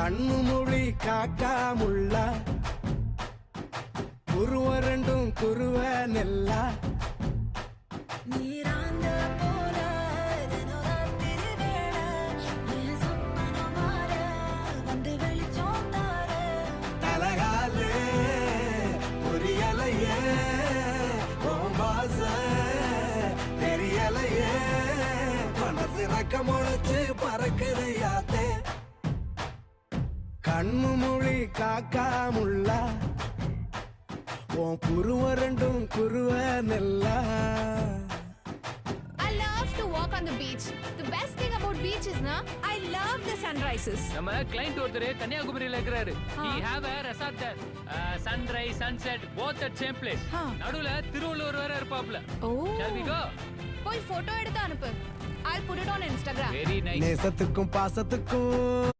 கண்ணு மொழி காக்காமுள்ள குருவ ரெண்டும் குருவ நெல்லா நீராந்த போல தினோதான் திருவேள என் சொப்பனம் மாற வந்து வெளிச்சம் தார தலகாலே புரியலையே ஓம்பாச தெரியலையே மனசு ரக்க முளைச்சு பறக்குது யாத்தே கண்ணு மொழி காக்காமுள்ள உன் குருவ ரெண்டும் குருவ நெல்லா. I love to walk on the beach. The best thing about beach is na I love the sunrises. நம்ம கிளைண்ட் ஒருத்தர் கன்னியாகுமரியில இருக்கிறாரு. He have a resort there. Sunrise, sunset, both at same place. நடுவுல திருவள்ளுவர் வேற இருப்பாப்ல. Oh. Shall we go? போய் photo எடுத்து அனுப்பு. I'll put it on Instagram. Very nice. நேசத்துக்கும் பாசத்துக்கும்